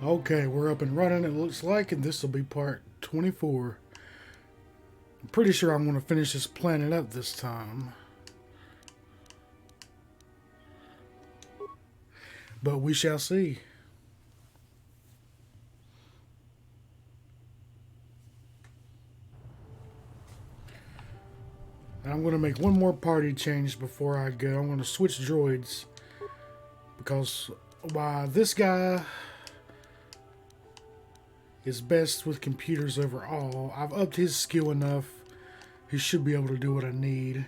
Okay, we're up and running, it looks like, and this will be part 24. I'm pretty sure I'm going to finish this planet up this time. But we shall see. And I'm going to make one more party change before I go. I'm going to switch droids. Because while this guy is best with computers overall, I've upped his skill enough. He should be able to do what I need.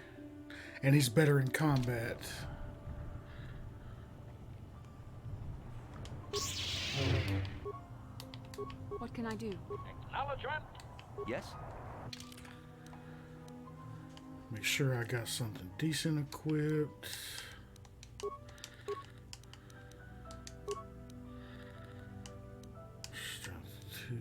And he's better in combat. What can I do? Acknowledgement. Yes? Make sure I got something decent equipped. Strength 2.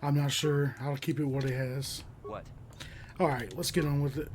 I'm not sure. I'll keep it what it has. What? Alright, let's get on with it.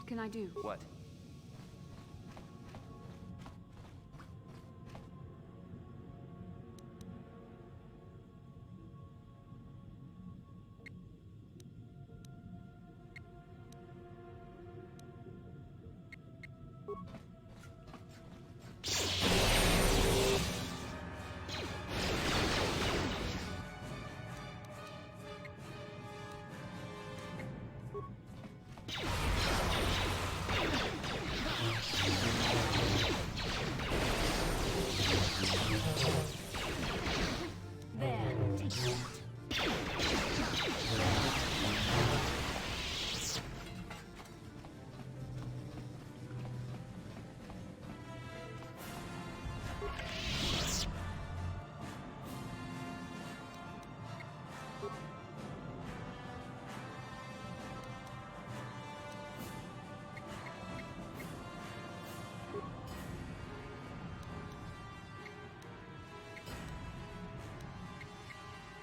can I do? What?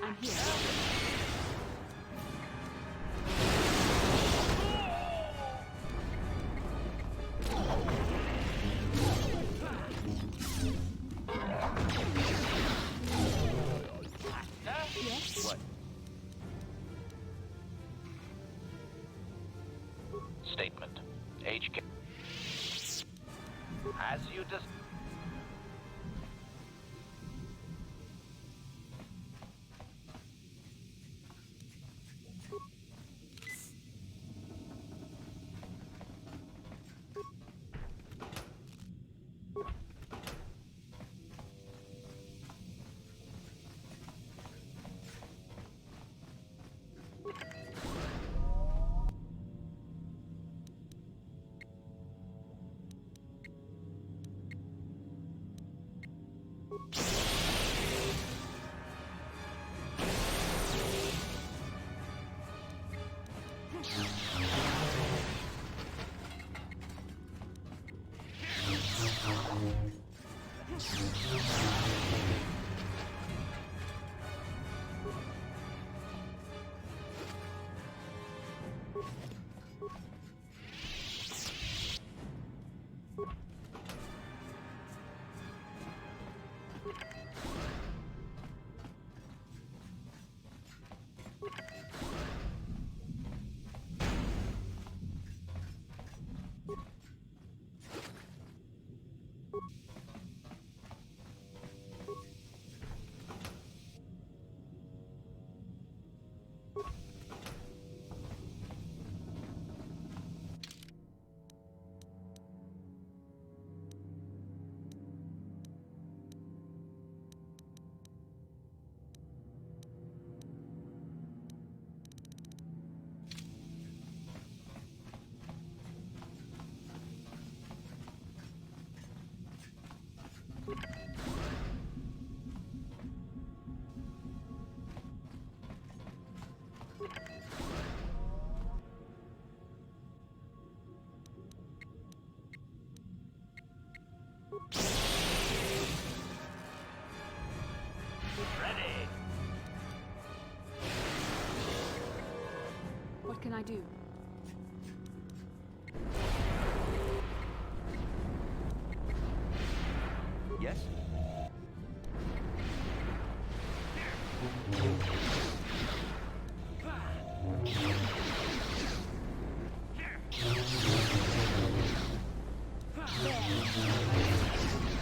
I'm here. Yes? What? Statement. HK. As you just. Ready. What can I do? Yes?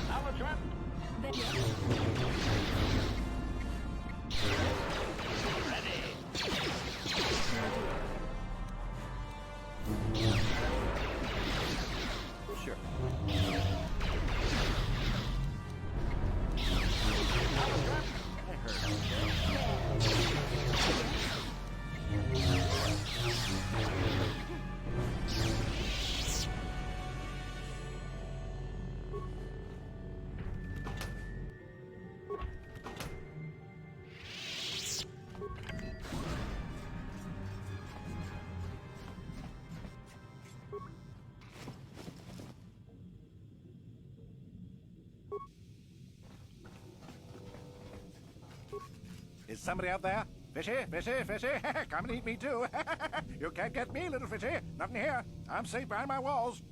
Power trap. Sure. Is somebody out there? Fishy, fishy, fishy, come and eat me too. You can't get me, little fishy. Nothing here. I'm safe behind my walls.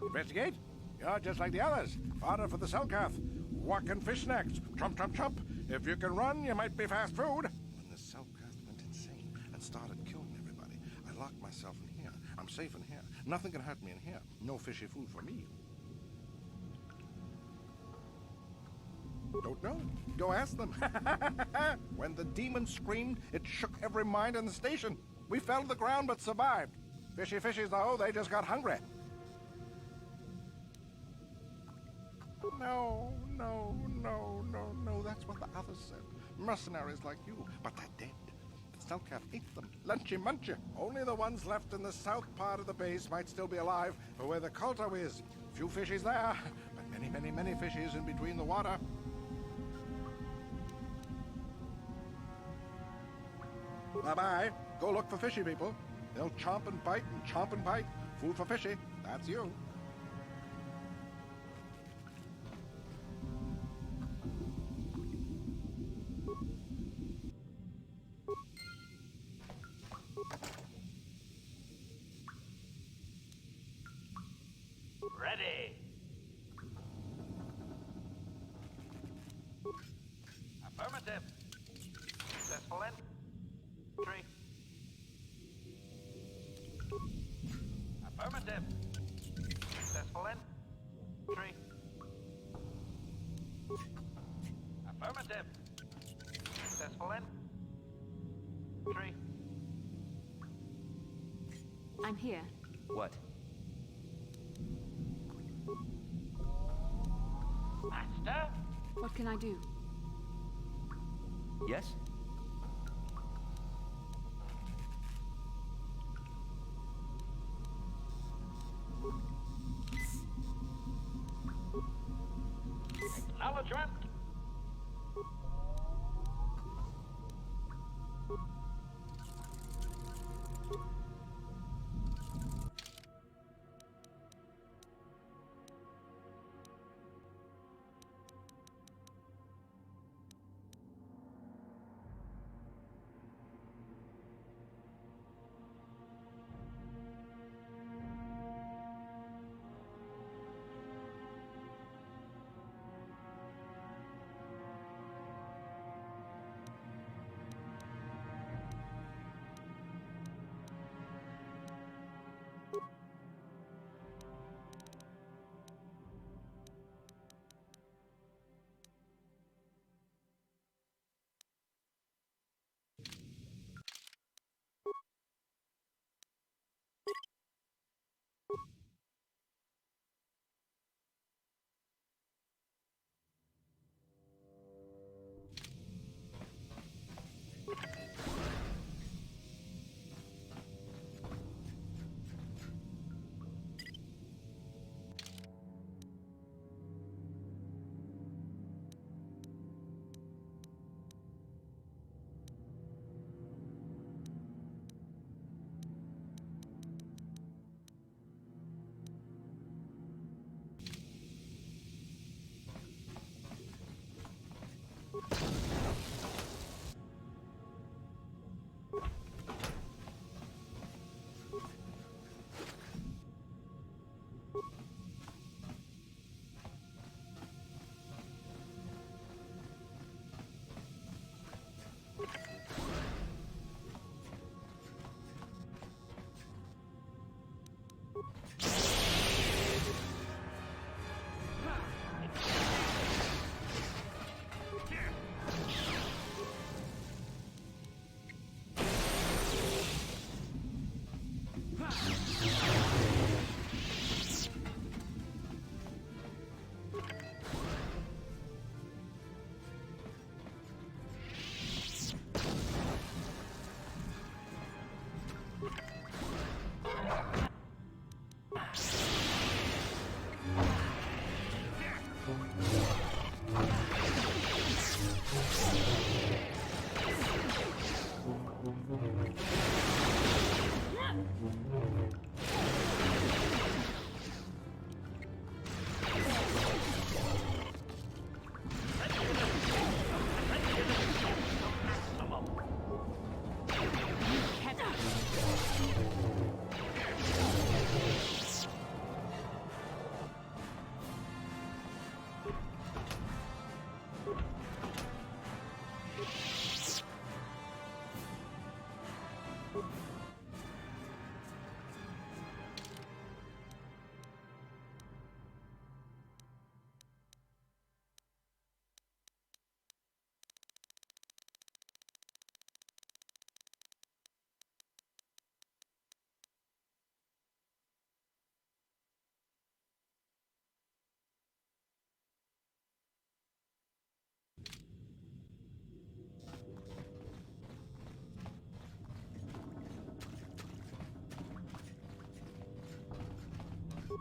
Investigate? You're just like the others. Fodder for the Selkath. Walking fish snacks. Trump, trump, trump. If you can run, you might be fast food. When the Selkath went insane and started killing everybody, I locked myself in here. I'm safe in here. Nothing can hurt me in here. No fishy food for me. Don't know. Go ask them. When the demon screamed, it shook every mind in the station. We fell to the ground but survived. Fishy fishies, though, they just got hungry. No, no, no, no, no. That's what the others said. Mercenaries like you, but they're dead. The Selkath ate them. Lunchy munchy. Only the ones left in the south part of the base might still be alive, for where the KotOR is. Few fishies there, but many, many, many fishies in between the water. Bye-bye. Go look for fishy people. They'll chomp and bite and chomp and bite. Food for fishy. That's you. Ready. Affirmative. Successful entry. Affirmative. Successful entry. Affirmative. Successful entry. I'm here. What? Master? What can I do? Yes? Acknowledgement.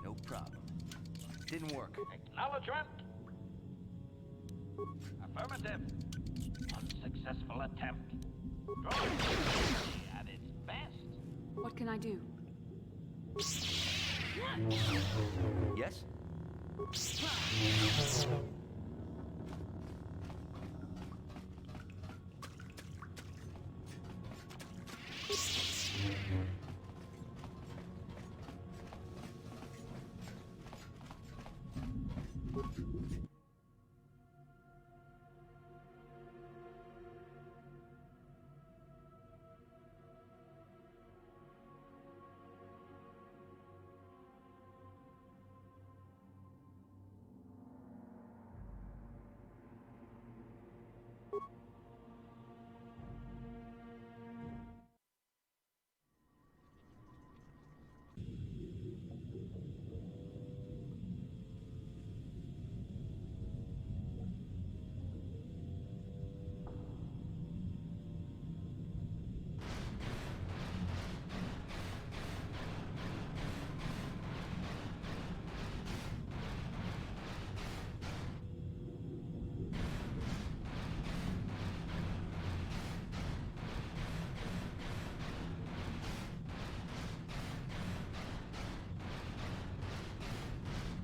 No problem. Didn't work. Acknowledgement. Affirmative. Unsuccessful attempt. Drawing at its best. What can I do? Yes?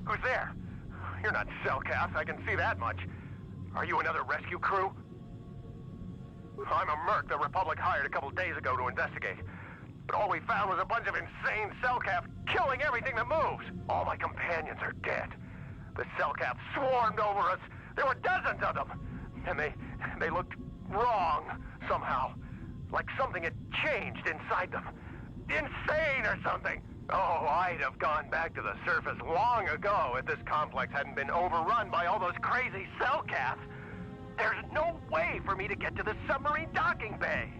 Who's there? You're not Cellcast, I can see that much. Are you another rescue crew? I'm a merc the Republic hired a couple days ago to investigate. But all we found was a bunch of insane Cellcast killing everything that moves. All my companions are dead. The Cellcast swarmed over us. There were dozens of them. And they looked wrong, somehow. Like something had changed inside them. Insane or something. Oh, I'd have gone back to the surface long ago if this complex hadn't been overrun by all those crazy Cellcasts. There's no way for me to get to the submarine docking bay.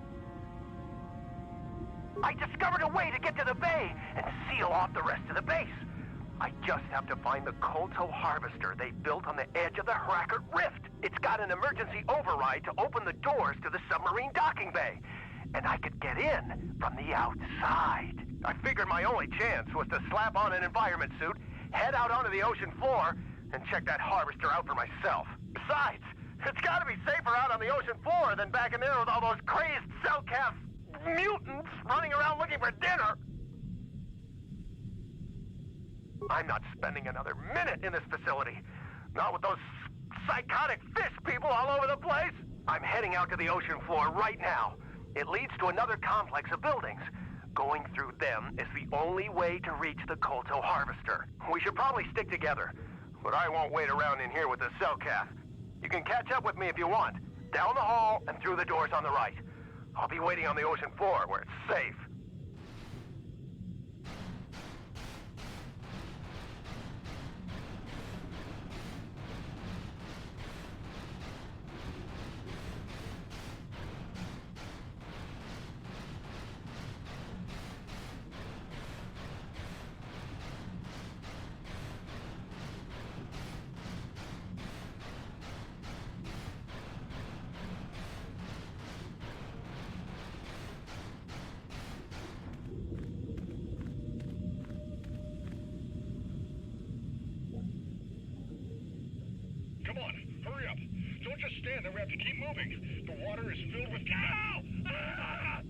I discovered a way to get to the bay and seal off the rest of the base. I just have to find the KotOR harvester they built on the edge of the Hackert Rift. It's got an emergency override to open the doors to the submarine docking bay. And I could get in from the outside. I figured my only chance was to slap on an environment suit, head out onto the ocean floor, and check that harvester out for myself. Besides, it's gotta be safer out on the ocean floor than back in there with all those crazed Cellcast mutants running around looking for dinner. I'm not spending another minute in this facility. Not with those psychotic fish people all over the place. I'm heading out to the ocean floor right now. It leads to another complex of buildings. Going through them is the only way to reach the KotOR harvester. We should probably stick together, but I won't wait around in here with the Cellcast. You can catch up with me if you want. Down the hall and through the doors on the right. I'll be waiting on the ocean floor where it's safe. Come on, hurry up. Don't just stand there, we have to keep moving. The water is filled with... Ow! Ah!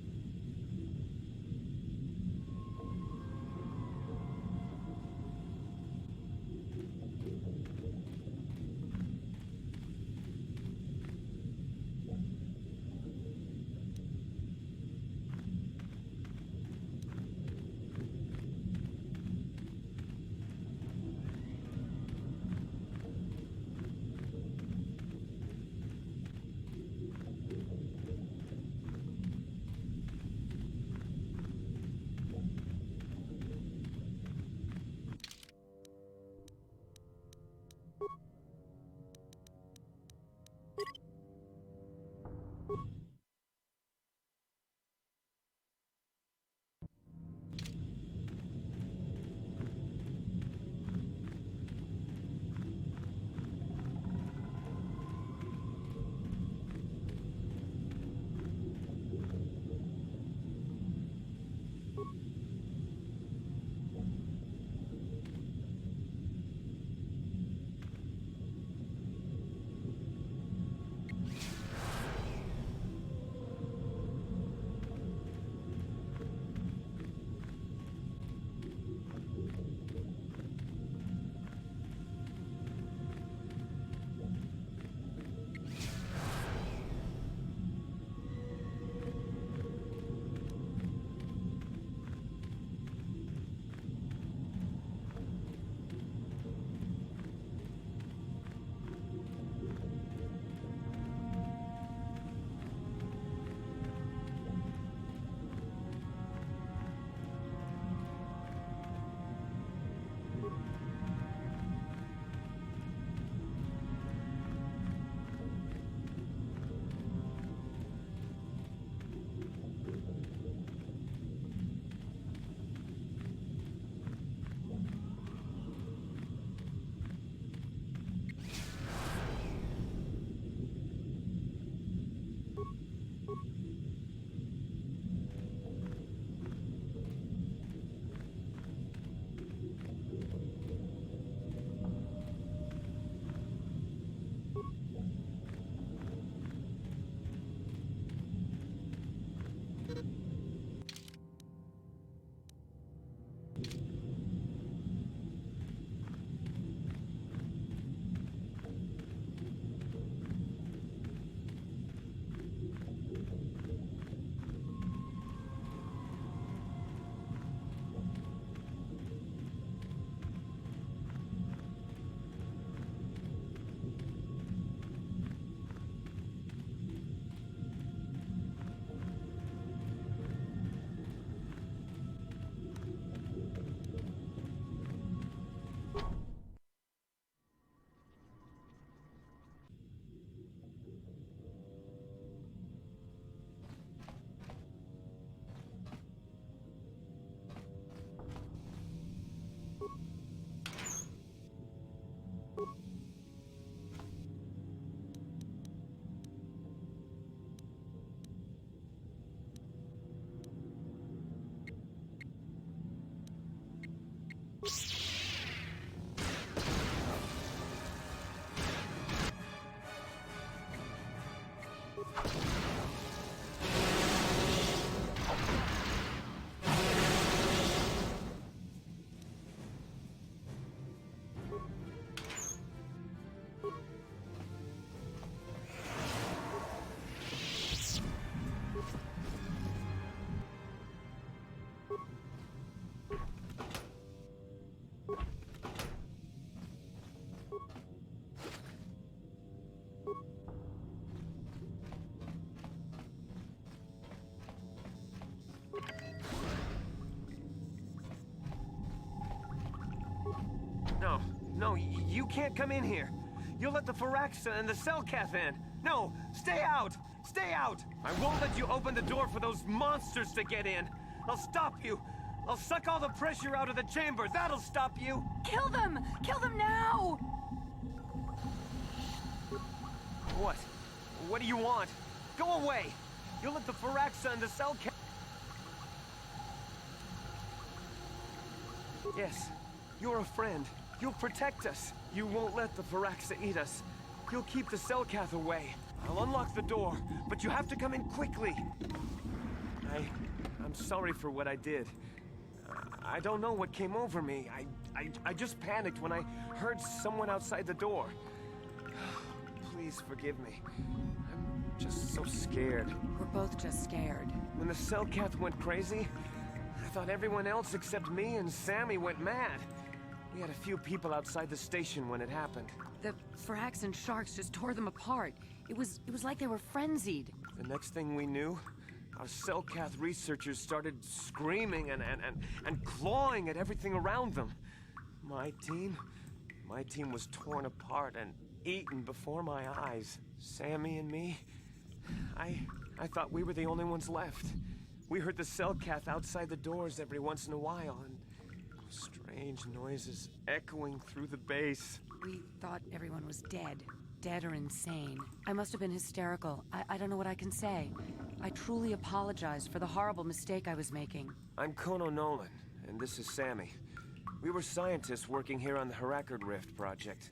No, you can't come in here. You'll let the Firaxa and the Selkath in. No, stay out! Stay out! I won't let you open the door for those monsters to get in. I'll stop you. I'll suck all the pressure out of the chamber. That'll stop you. Kill them! Kill them now! What? What do you want? Go away! You'll let the Firaxa and the Selkath... Yes, you're a friend. You'll protect us. You won't let the Firaxa eat us. You'll keep the Selkath away. I'll unlock the door, but you have to come in quickly. I'm sorry for what I did. I don't know what came over me. I just panicked when I heard someone outside the door. Please forgive me. I'm just so scared. We're both just scared. When the Selkath went crazy, I thought everyone else except me and Sammy went mad. We had a few people outside the station when it happened. The Firax and sharks just tore them apart. It was like they were frenzied. The next thing we knew, our Selkath researchers started screaming and clawing at everything around them. My team was torn apart and eaten before my eyes. Sammy and me, I thought we were the only ones left. We heard the Selkath outside the doors every once in a while, and strange noises echoing through the base. We thought everyone was dead. Dead or insane. I must have been hysterical. I don't know what I can say. I truly apologize for the horrible mistake I was making. I'm KotOR Nolan, and this is Sammy. We were scientists working here on the Harakard Rift project.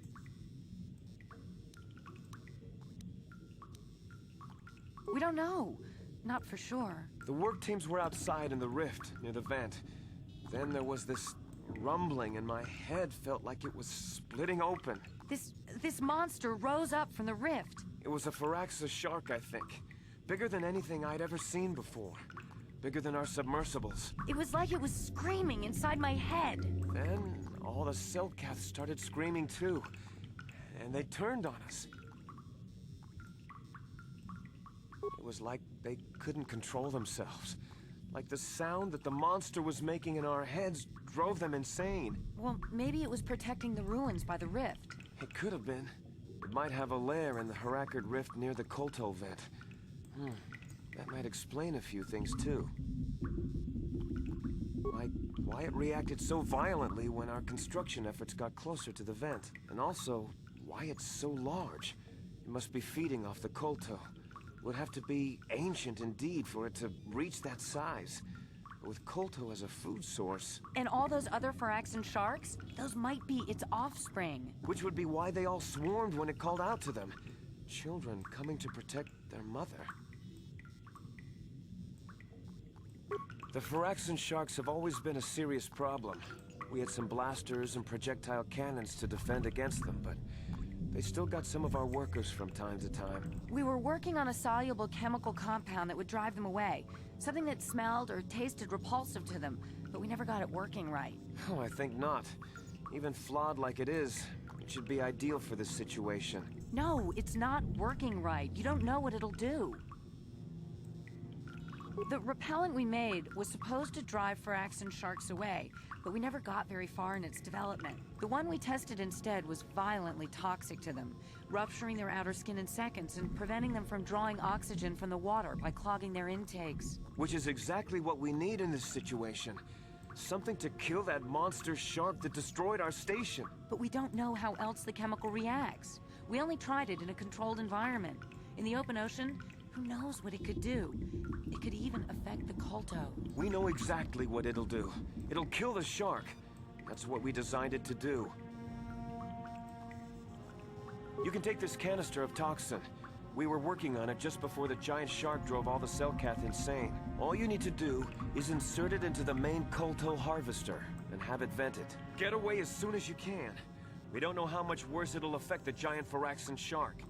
We don't know. Not for sure. The work teams were outside in the rift, near the vent. Then there was this rumbling, and my head felt like it was splitting open. This monster rose up from the rift. It was a Firaxa shark, I think. Bigger than anything I'd ever seen before. Bigger than our submersibles. It was like it was screaming inside my head. Then all the Selkaths started screaming too. And they turned on us. It was like they couldn't control themselves. Like the sound that the monster was making in our heads drove them insane. Well, maybe it was protecting the ruins by the rift. It could have been. It might have a lair in the Harakard Rift near the KotOR vent. That might explain a few things too. Like why it reacted so violently when our construction efforts got closer to the vent. And also, why it's so large. It must be feeding off the KotOR. It would have to be ancient indeed for it to reach that size. With KotOR as a food source. And all those other Firaxan sharks? Those might be its offspring. Which would be why they all swarmed when it called out to them. Children coming to protect their mother. The Firaxan sharks have always been a serious problem. We had some blasters and projectile cannons to defend against them, but they still got some of our workers from time to time. We were working on a soluble chemical compound that would drive them away. Something that smelled or tasted repulsive to them, but we never got it working right. Oh, I think not. Even flawed like it is, it should be ideal for this situation. No, it's not working right. You don't know what it'll do. The repellent we made was supposed to drive Firaxan sharks away, but we never got very far in its development. The one we tested instead was violently toxic to them, rupturing their outer skin in seconds and preventing them from drawing oxygen from the water by clogging their intakes. Which is exactly what we need in this situation. Something to kill that monster shark that destroyed our station. But we don't know how else the chemical reacts. We only tried it in a controlled environment. In the open ocean, who knows what it could do? It could even affect the KotOR. We know exactly what it'll do. It'll kill the shark. That's what we designed it to do. You can take this canister of toxin. We were working on it just before the giant shark drove all the Selkath insane. All you need to do is insert it into the main KotOR harvester and have it vented. Get away as soon as you can. We don't know how much worse it'll affect the giant Firaxan shark.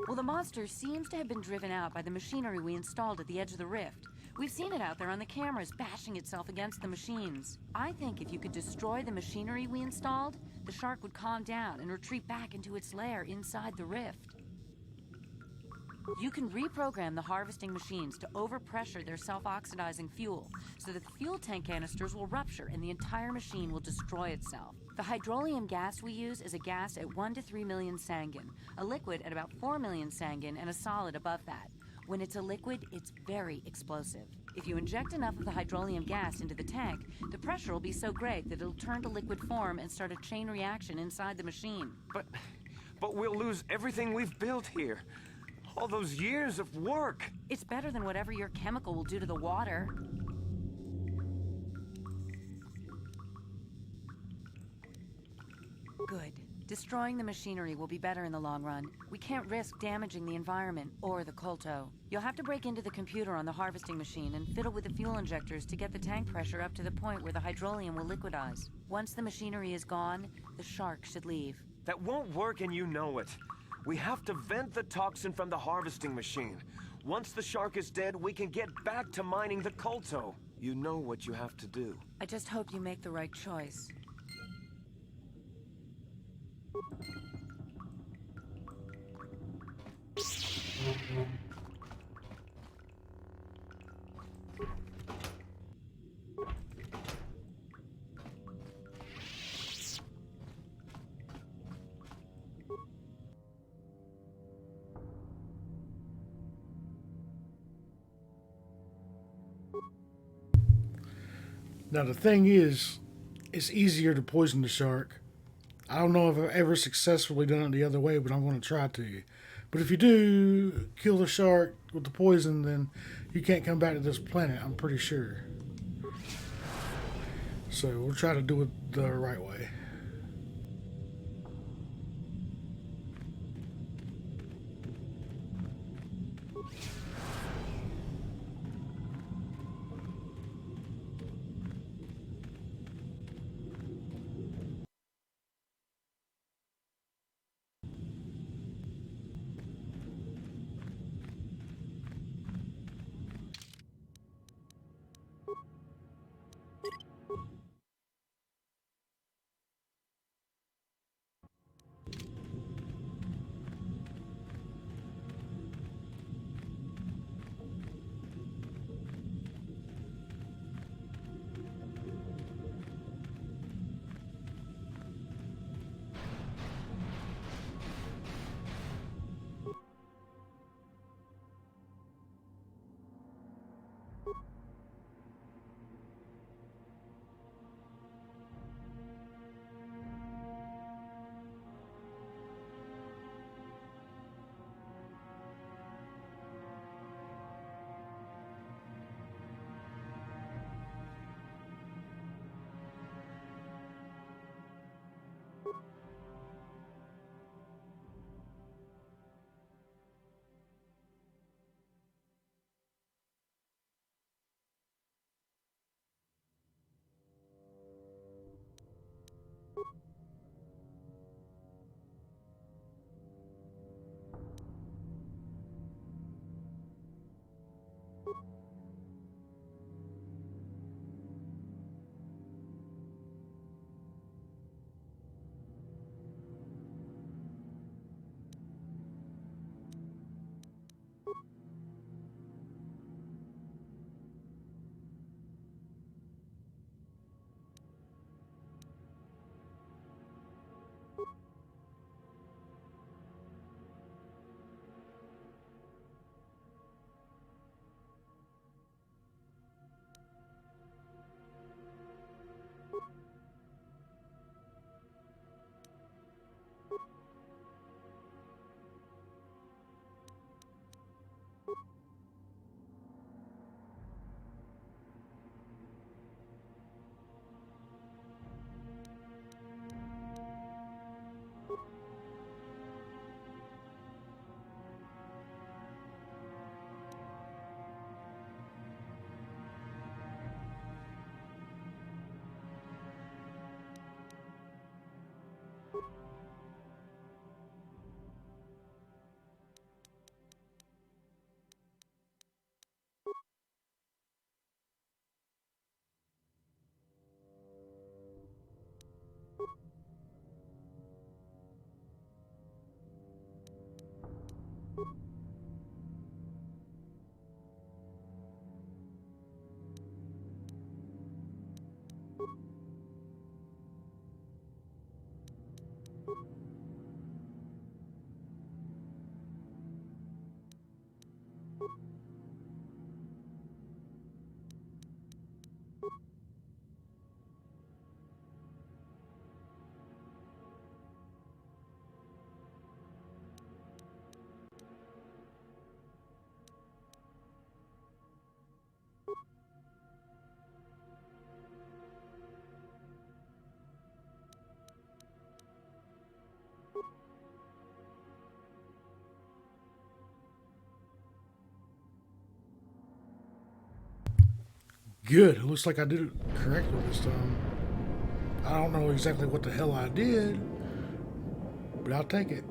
Well, the monster seems to have been driven out by the machinery we installed at the edge of the rift. We've seen it out there on the cameras, bashing itself against the machines. I think if you could destroy the machinery we installed, the shark would calm down and retreat back into its lair inside the rift. You can reprogram the harvesting machines to overpressure their self-oxidizing fuel so that the fuel tank canisters will rupture and the entire machine will destroy itself. The hydrolium gas we use is a gas at 1 to 3 million Sangin, a liquid at about 4 million Sangin, and a solid above that. When it's a liquid, it's very explosive. If you inject enough of the hydrolium gas into the tank, the pressure will be so great that it'll turn to liquid form and start a chain reaction inside the machine. But we'll lose everything we've built here. All those years of work. It's better than whatever your chemical will do to the water. Good. Destroying the machinery will be better in the long run. We can't risk damaging the environment or the KotOR. You'll have to break into the computer on the harvesting machine and fiddle with the fuel injectors to get the tank pressure up to the point where the hydrolium will liquidize. Once the machinery is gone, the shark should leave. That won't work and you know it. We have to vent the toxin from the harvesting machine. Once the shark is dead, we can get back to mining the KotOR. You know what you have to do. I just hope you make the right choice. Now the thing is, it's easier to poison the shark. I don't know if I've ever successfully done it the other way, but I'm going to try to. But if you do kill the shark with the poison, then you can't come back to this planet, I'm pretty sure. So we'll try to do it the right way. Good. It looks like I did it correctly this time. I don't know exactly what the hell I did, but I'll take it.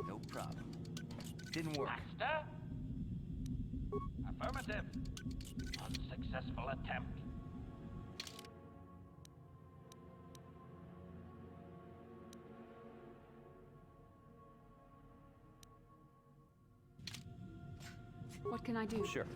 No problem. Didn't work. Master? Affirmative. Unsuccessful attempt. What can I do? Sure.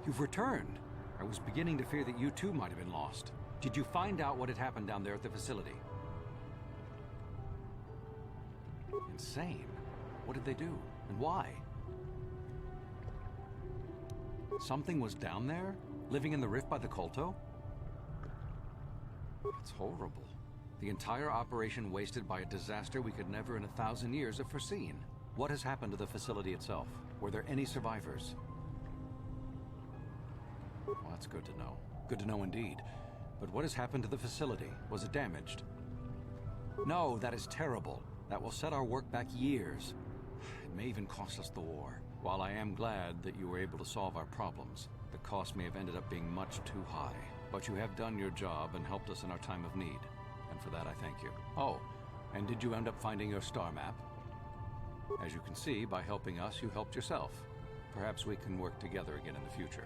You've returned. I was beginning to fear that you too might have been lost. Did you find out what had happened down there at the facility? Insane. What did they do? And why? Something was down there? Living in the rift by the KotOR? It's horrible. The entire operation wasted by a disaster we could never in 1,000 years have foreseen. What has happened to the facility itself? Were there any survivors? Well, that's good to know. Good to know indeed. But what has happened to the facility? Was it damaged? No, that is terrible. That will set our work back years. It may even cost us the war. While I am glad that you were able to solve our problems, the cost may have ended up being much too high. But you have done your job and helped us in our time of need. And for that I thank you. Oh, and did you end up finding your star map? As you can see, by helping us, you helped yourself. Perhaps we can work together again in the future.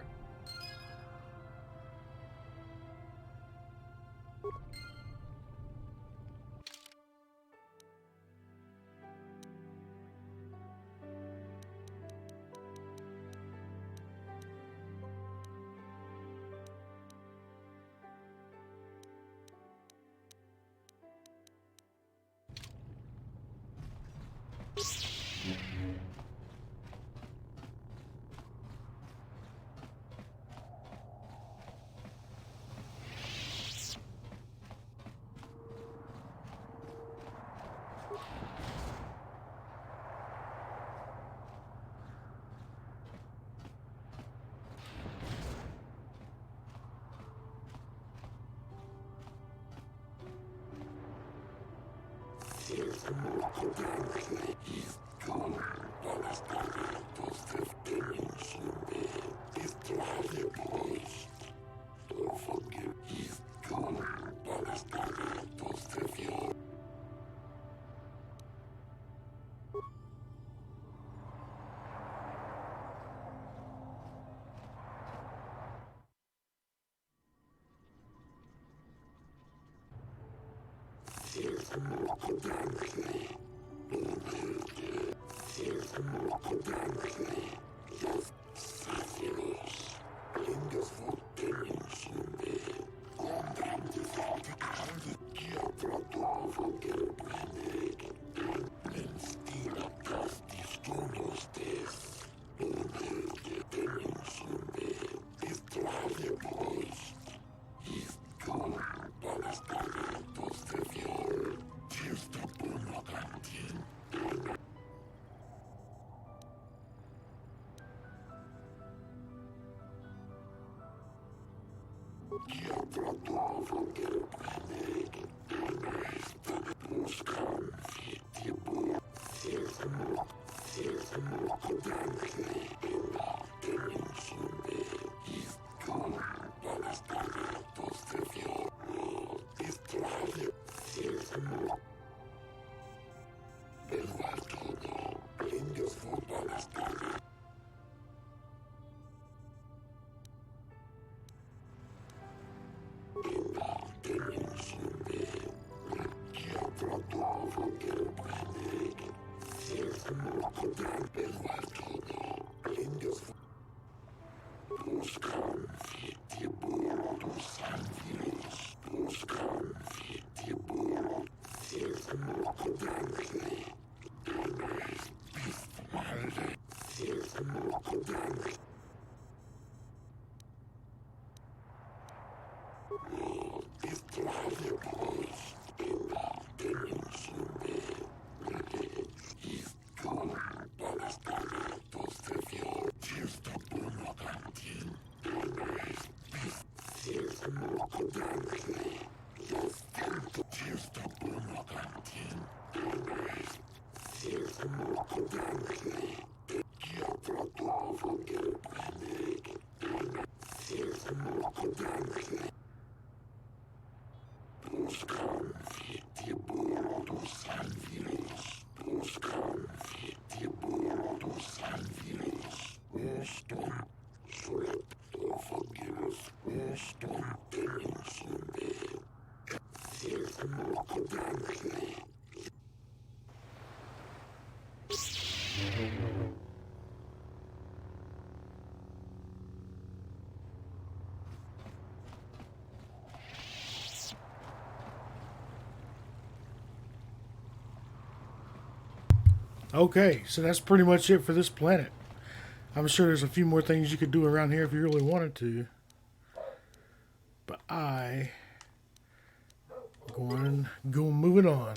Vergessen, vergiss, verstand, Okay, so that's pretty much it for this planet. I'm sure there's a few more things you could do around here if you really wanted to. But I go moving on.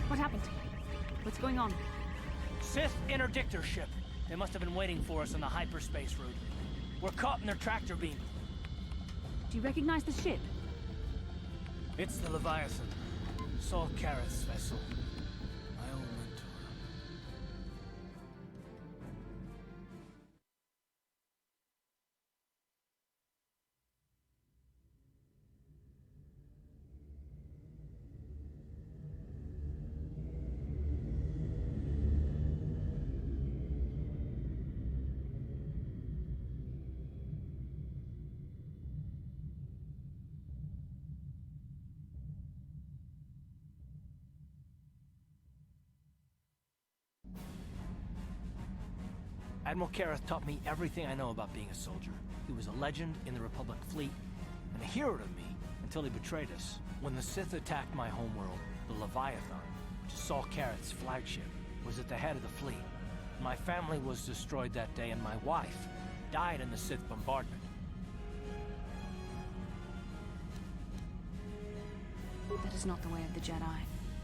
What happened? What's going on? Sith interdictor ship. They must have been waiting for us on the hyperspace route. We're caught in their tractor beam. Do you recognize the ship? It's the Leviathan. Saul Karath's vessel. My old mentor. Admiral Karath taught me everything I know about being a soldier. He was a legend in the Republic fleet, and a hero to me until he betrayed us. When the Sith attacked my homeworld, the Leviathan, which is Saul Karath's flagship, was at the head of the fleet. My family was destroyed that day, and my wife died in the Sith bombardment. That is not the way of the Jedi.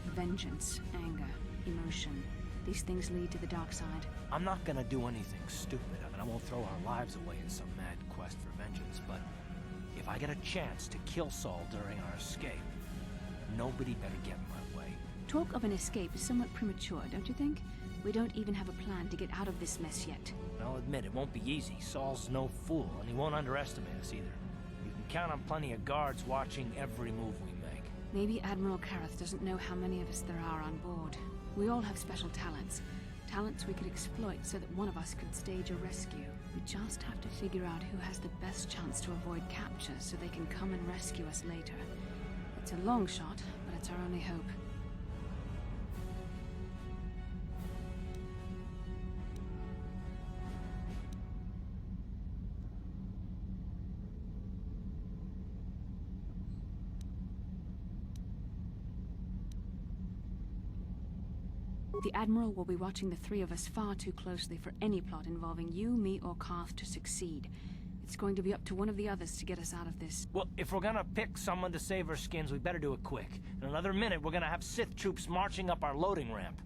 Vengeance, anger, emotion. These things lead to the dark side. I'm not gonna do anything stupid. I mean, I won't throw our lives away in some mad quest for vengeance, but if I get a chance to kill Saul during our escape, nobody better get in my way. Talk of an escape is somewhat premature, don't you think? We don't even have a plan to get out of this mess yet. I'll admit, it won't be easy. Saul's no fool, and he won't underestimate us either. You can count on plenty of guards watching every move we make. Maybe Admiral Karath doesn't know how many of us there are on board. We all have special talents. Talents we could exploit so that one of us could stage a rescue. We just have to figure out who has the best chance to avoid capture so they can come and rescue us later. It's a long shot, but it's our only hope. The Admiral will be watching the three of us far too closely for any plot involving you, me, or Karth to succeed. It's going to be up to one of the others to get us out of this. Well, if we're gonna pick someone to save our skins, we better do it quick. In another minute, we're gonna have Sith troops marching up our loading ramp.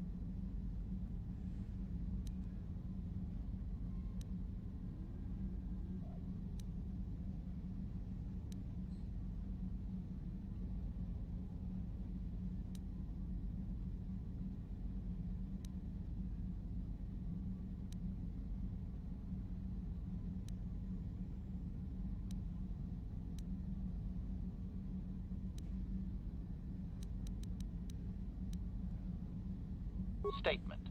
statement.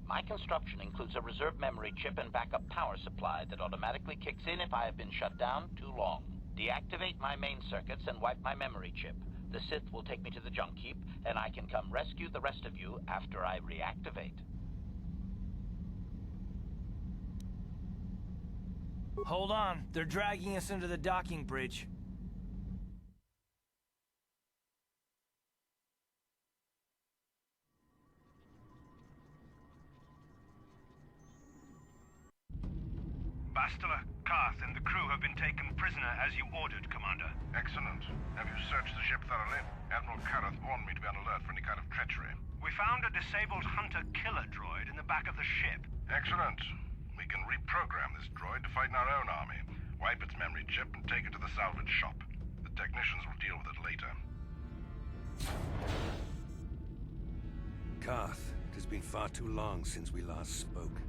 My construction includes a reserve memory chip and backup power supply that automatically kicks in if I have been shut down too long. Deactivate my main circuits and wipe my memory chip. The Sith will take me to the junk heap, and I can come rescue the rest of you after I reactivate. Hold on, they're dragging us into the docking bridge. Bastila, Karth, and the crew have been taken prisoner as you ordered, Commander. Excellent. Have you searched the ship thoroughly? Admiral Karth warned me to be on alert for any kind of treachery. We found a disabled hunter-killer droid in the back of the ship. Excellent. We can reprogram this droid to fight in our own army. Wipe its memory chip and take it to the salvage shop. The technicians will deal with it later. Karth, it has been far too long since we last spoke.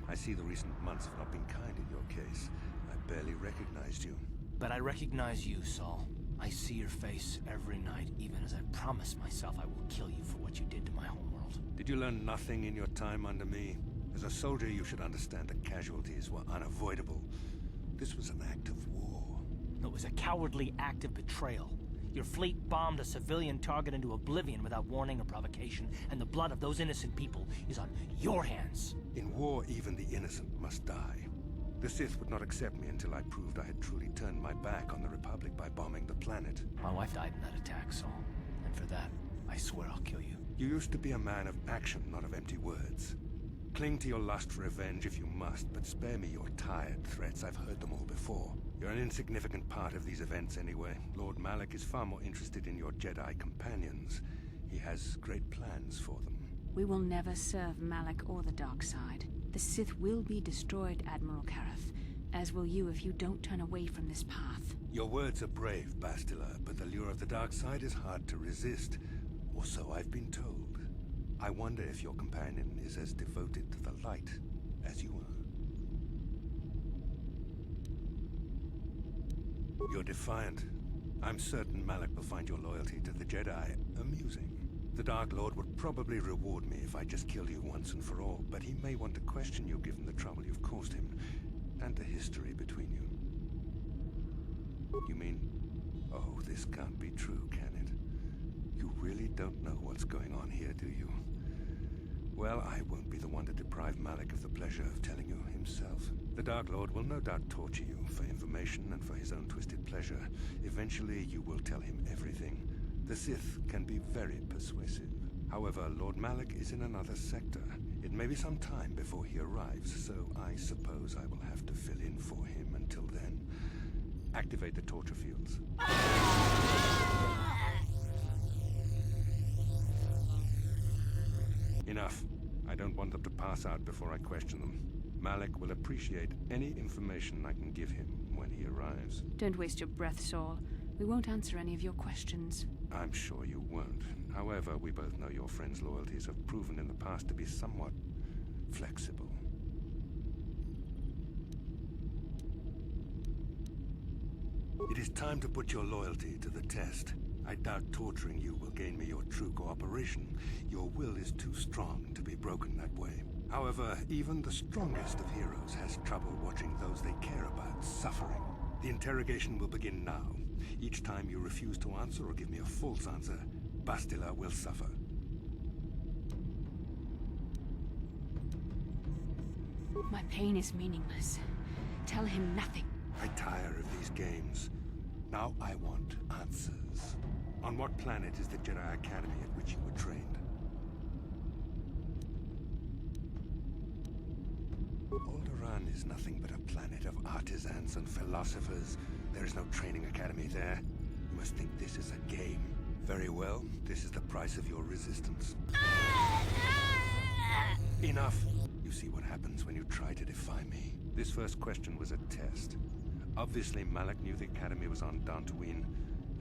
I see the recent months have not been kind in your case. I barely recognized you. But I recognize you, Saul. I see your face every night, even as I promise myself I will kill you for what you did to my homeworld. Did you learn nothing in your time under me? As a soldier, you should understand that casualties were unavoidable. This was an act of war. It was a cowardly act of betrayal. Your fleet bombed a civilian target into oblivion without warning or provocation, and the blood of those innocent people is on your hands. In war, even the innocent must die. The Sith would not accept me until I proved I had truly turned my back on the Republic by bombing the planet. My wife died in that attack, Saul. And for that, I swear I'll kill you. You used to be a man of action, not of empty words. Cling to your lust for revenge if you must, but spare me your tired threats. I've heard them all before. You're an insignificant part of these events anyway. Lord Malak is far more interested in your Jedi companions. He has great plans for them. We will never serve Malak or the dark side. The Sith will be destroyed, Admiral Karth, as will you if you don't turn away from this path. Your words are brave, Bastila, but the lure of the dark side is hard to resist. Or so I've been told. I wonder if your companion is as devoted to the light as you are. You're defiant. I'm certain Malak will find your loyalty to the Jedi amusing. The Dark Lord would probably reward me if I just killed you once and for all, but he may want to question you given the trouble you've caused him, and the history between you. You mean... Oh, this can't be true, can it? You really don't know what's going on here, do you? Well, I won't be the one to deprive Malak of the pleasure of telling you himself. The Dark Lord will no doubt torture you for information and for his own twisted pleasure. Eventually, you will tell him everything. The Sith can be very persuasive. However, Lord Malak is in another sector. It may be some time before he arrives, so I suppose I will have to fill in for him until then. Activate the torture fields. Enough. I don't want them to pass out before I question them. Malak will appreciate any information I can give him when he arrives. Don't waste your breath, Saul. We won't answer any of your questions. I'm sure you won't. However, we both know your friend's loyalties have proven in the past to be somewhat flexible. It is time to put your loyalty to the test. I doubt torturing you will gain me your true cooperation. Your will is too strong to be broken that way. However, even the strongest of heroes has trouble watching those they care about suffering. The interrogation will begin now. Each time you refuse to answer or give me a false answer, Bastila will suffer. My pain is meaningless. Tell him nothing. I tire of these games. Now I want answers. On what planet is the Jedi Academy at which you were trained? Alderaan is nothing but a planet of artisans and philosophers. There is no training academy there. You must think this is a game. Very well, this is the price of your resistance. Enough! You see what happens when you try to defy me. This first question was a test. Obviously, Malak knew the Academy was on Dantooine,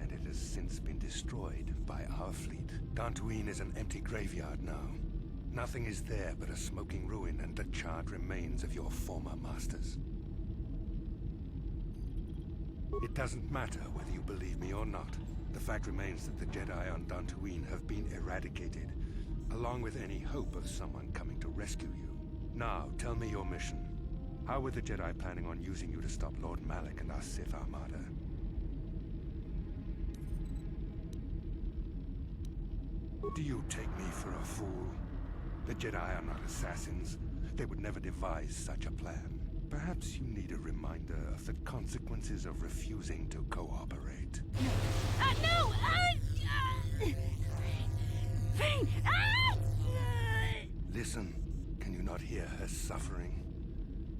and it has since been destroyed by our fleet. Dantooine is an empty graveyard now. Nothing is there but a smoking ruin and the charred remains of your former masters. It doesn't matter whether you believe me or not. The fact remains that the Jedi on Dantooine have been eradicated. along with any hope of someone coming to rescue you. Now, tell me your mission. How were the Jedi planning on using you to stop Lord Malak and our Sith Armada? Do you take me for a fool? The Jedi are not assassins. They would never devise such a plan. Perhaps you need a reminder of the consequences of refusing to cooperate. No! Pain! Listen, can you not hear her suffering?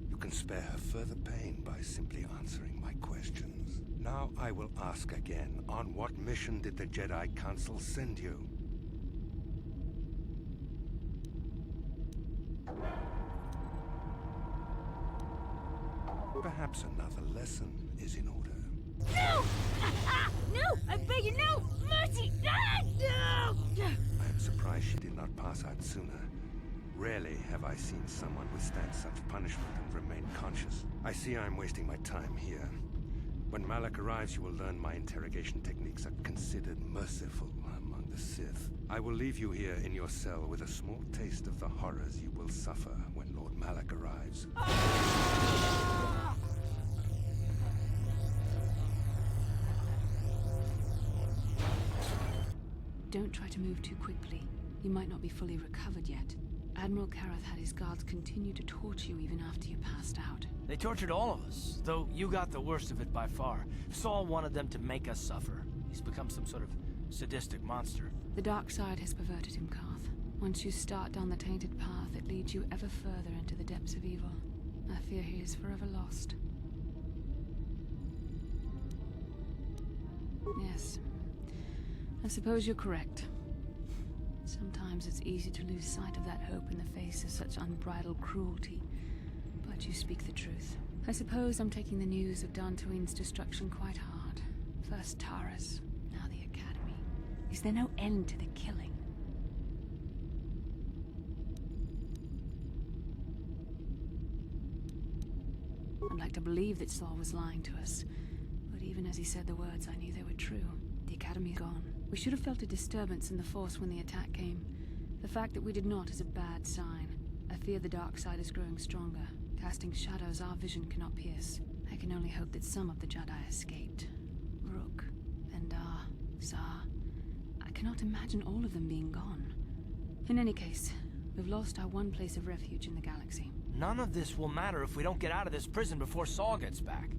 You can spare her further pain by simply answering my questions. Now I will ask again, on what mission did the Jedi Council send you? Perhaps another lesson is in order. No! No! I beg you, no! Mercy! No! I am surprised she did not pass out sooner. Rarely have I seen someone withstand such punishment and remain conscious. I see I am wasting my time here. When Malak arrives, you will learn my interrogation techniques are considered merciful among the Sith. I will leave you here in your cell with a small taste of the horrors you will suffer when Lord Malak arrives. Don't try to move too quickly. You might not be fully recovered yet. Admiral Kareth had his guards continue to torture you even after you passed out. They tortured all of us, though you got the worst of it by far. Saul wanted them to make us suffer. He's become some sort of sadistic monster. The dark side has perverted him, Karth. Once you start down the tainted path, it leads you ever further into the depths of evil. I fear he is forever lost. Yes. I suppose you're correct. Sometimes it's easy to lose sight of that hope in the face of such unbridled cruelty. But you speak the truth. I suppose I'm taking the news of Dantooine's destruction quite hard. First Taras, now the Academy. Is there no end to the killing? I'd like to believe that Saul was lying to us. But even as he said the words, I knew they were true. The Academy's gone. We should have felt a disturbance in the Force when the attack came. The fact that we did not is a bad sign. I fear the dark side is growing stronger, casting shadows our vision cannot pierce. I can only hope that some of the Jedi escaped. Rook, Vendar, Zar. I cannot imagine all of them being gone. In any case, we've lost our one place of refuge in the galaxy. None of this will matter if we don't get out of this prison before Saul gets back.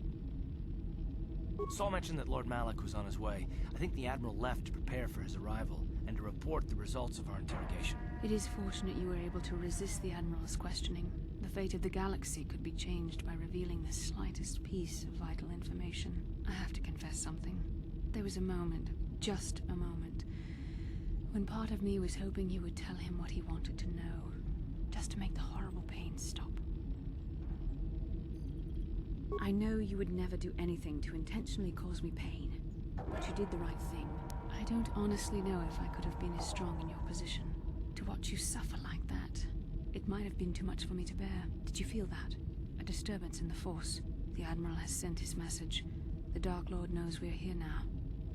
Saul mentioned that Lord Malak was on his way. I think the Admiral left to prepare for his arrival, and to report the results of our interrogation. It is fortunate you were able to resist the Admiral's questioning. The fate of the galaxy could be changed by revealing the slightest piece of vital information. I have to confess something. There was a moment, just a moment, when part of me was hoping you would tell him what he wanted to know, just to make the horrible pain stop. I know you would never do anything to intentionally cause me pain, but you did the right thing. I don't honestly know if I could have been as strong in your position. To watch you suffer like that, it might have been too much for me to bear. Did you feel that? A disturbance in the Force. The Admiral has sent his message. The Dark Lord knows we're here now.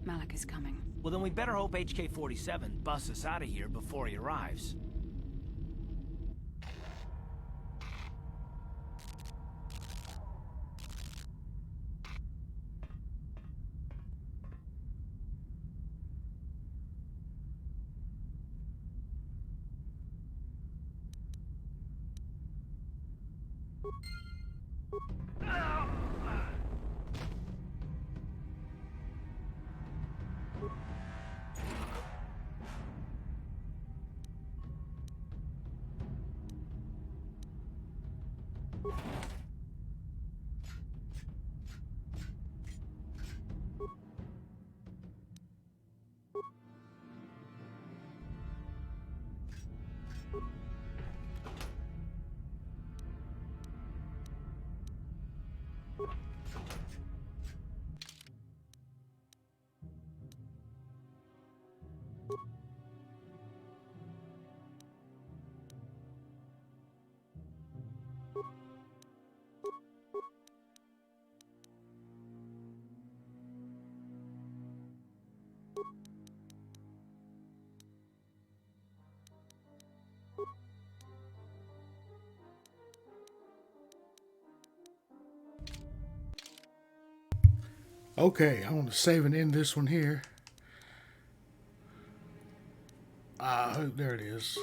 Malak is coming. Well, then we better hope HK-47 busts us out of here before he arrives. Okay, I want to save and end this one here. There it is.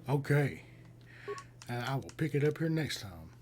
Okay. And I will pick it up here next time.